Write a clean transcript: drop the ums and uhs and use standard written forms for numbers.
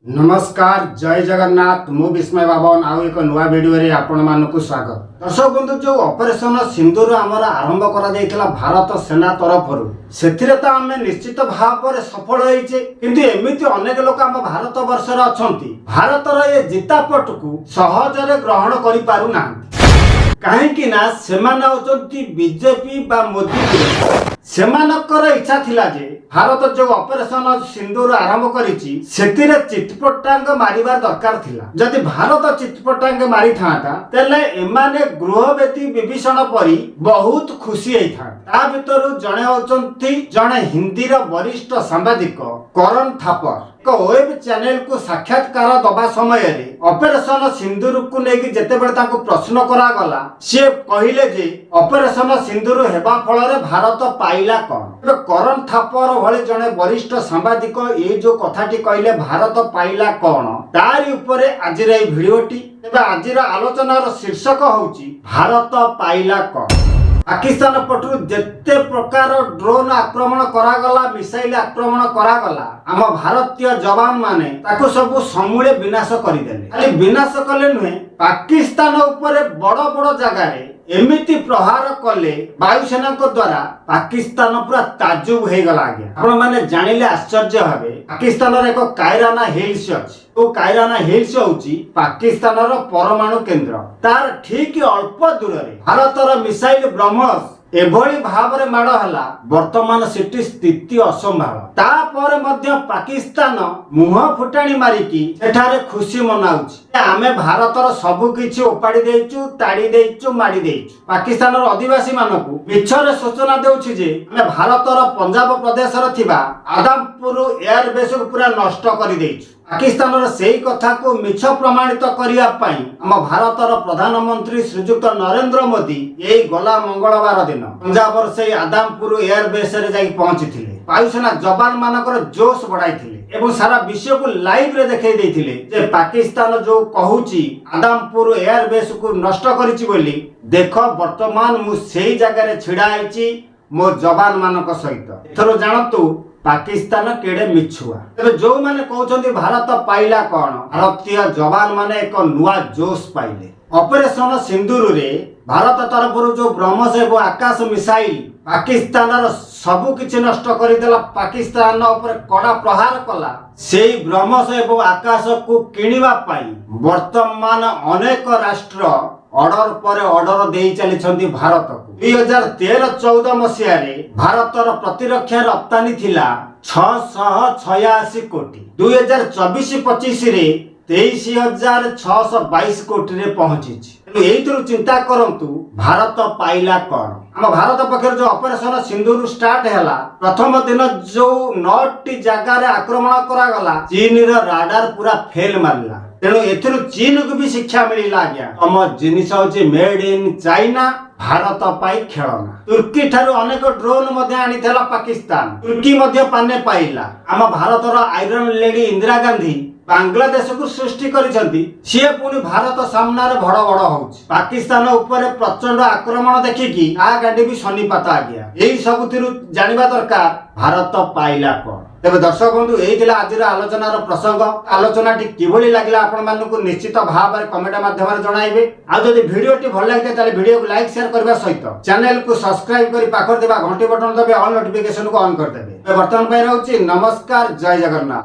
नमस्कार जय जगन्नाथ मु विस्मय बाबन आउ एक नुआ वीडियो रे आपण मानकु स्वागत। दर्शक बंधु जो ऑपरेशन सिंदूर आमर आरंभ करा जायतिला भारत सेना तरफरु सेथिरे त आमे निश्चित भाव रे सफल होइचे, किंतु एमिति अनेक लोक आम भारत वर्ष रे अछंती भारतर ए जितापट को सहज रे ग्रहण करि पारु ना, काहेकि ना सेमान होचंती बीजेपी बा मोदी। सेमानकर इच्छा थिला जे भारत जो ऑपरेशन सिंदूर आरंभ करिछि सेतिरे चितपटांग मारिबार दरकार थिला। जदि भारत चितपटांग मारि थांता तेले एमाने गृहवेदी विभीषण परी बहुत खुशी हेइथा। ता भितरु जणे होचंती जणे हिंदीर वरिष्ठ सांबादिक करण थापर वेब चैनल को साक्षात्कार दबा समय रे ऑपरेशन सिंदूर को लेके जेतेबेले ताको प्रश्न करा गला से कहिले जे ऑपरेशन सिंदूर हेबा फल रे भारत पाइला कोन। करण थापर भले जणे वरिष्ठ सांबादिक ए जो कथाटी कहिले भारत पाइला कोन तारि उपरे आजिर ए भिडियोटी एबा आजिर आलोचनार शीर्षक होउची भारत पाइला कोन। पाकिस्तान पटु जेते प्रकार ड्रोन आक्रमण करागला मिसाइल आक्रमण करागला आम भारतीय जवान माने ताको सब समूले विनाश करिदेले। खाली विनाश कले नुहे पाकिस्तान उपरे बड़ बड़ जगह रे एमिति प्रहार कले वायुसेना को द्वारा पाकिस्तान पूरा ताजुब हो गला। आज्ञा आपण माने जानिले आश्चर्य हबे पाकिस्तान रे एक कायराना हिल्स अछि। ओ कायराना हिल्स होउची पाकिस्तान रो परमाणु केंद्र। तार ठीक अल्प दूर रे भारतर मिसाइल ब्रह्मोस एभली भाव में माड़ हला वर्तमान सिटी स्थिति असंभाल। तापर मध्य पाकिस्तान मुह फुटाणी मारिकी सेठारे खुशी मनाउछि आमे भारतर सबु किछि ओपाडी देइछु ताडी देइछु माडी देइछु। पाकिस्तान आदिवासी मानकु मिछरे सूचना देउछि जे आमे भारतर पंजाब प्रदेश र थिबा आदमपुर एयर बेस को पूरा नष्ट करि देइछु। पाकिस्तान सेही कथा को मिछ प्रमाणित करिया पई हम भारतर प्रधानमंत्री श्रीयुक्त नरेंद्र मोदी एई गला मंगलवार दिन पंजाबर से आदमपुर एयर बेस रे जाई पहुंचीथिले। वायुसेना जवान मानकर जोश बढ़ाइथिले एवं सारा विश्व को लाइव रे देखाई देइथिले जे पाकिस्तान जो कहूची आदमपुर एयर बेस को नष्ट करिछि बोली देख वर्तमान मु सेही जगह रे छिड़ा आइछि मो जवान मानक सहित। एथरो जानतु पाकिस्तान केड़े मिछुआ। तबे जो माने कहउछंती भारत पाइला कोन भारतीय जवान माने एक नुआ जोश पाइले। ऑपरेशन सिंदूर रे भारत तरफरु जो ब्रह्मोस एवं आकाश मिसाइल पाकिस्तान सबु किछि नष्ट करिदेला पाकिस्तान ऊपर कड़ा प्रहार कला सेही ब्रह्मोस एवं आकाश को किनिबा पाई वर्तमान अनेक राष्ट्र ऑर्डर पर ऑर्डर देई चली भारत को। 2013-14 मसीह रे भारतर प्रतिरक्षा रप्तानी थिला 686 कोटी। 2024-25 रे 23,622 कोटी रे पहुंची। एइतरु चिंता करंतु भारत पाइला कोन। हम भारत पक्षर जो ऑपरेशन सिंदूर स्टार्ट हैला प्रथम दिन जो 9टी जगह रे आक्रमण करा गला चीन रो राडार पूरा फेल मारला। तेणु एथिरु चीन को भी शिक्षा मिलिला। आज्ञा हम जिनिस होची मेड इन चाइना भारत पाई खेलना। तुर्की ठारू अनेक ड्रोन मध्ये आनिथला पाकिस्तान तुर्की मध्ये पाने पाइला। आम भारतर आयरन लेडी इंदिरा गांधी बांग्लादेश को सृष्टि करिसंती सिए पुनी भारत सामना रे भड़ भड़ होउची। पाकिस्तान ऊपर प्रचंड आक्रमण देखिकी आ गाडी भी सनीपाता। आज्ञा एही सबुथिरु जानिबा दरकार भारत पाइला कोन। तेबे दर्शक बंधु एही थिला आजिर आलोचनार प्रसंग। आलोचनाटी किभली लागिला आपण मानकु निश्चित भाव रे कमेंट माध्यम रे जणाइबे। आ जदि भिडियोटी भल लागिते ताले भिडियो को लाइक शेयर करबा सहित चैनल को सब्सक्राइब करी पाखर देबा घंटी बटन दबे ऑल नोटिफिकेशन को ऑन कर देबे। वर्तमान पय रहउची नमस्कार जय जगन्नाथ।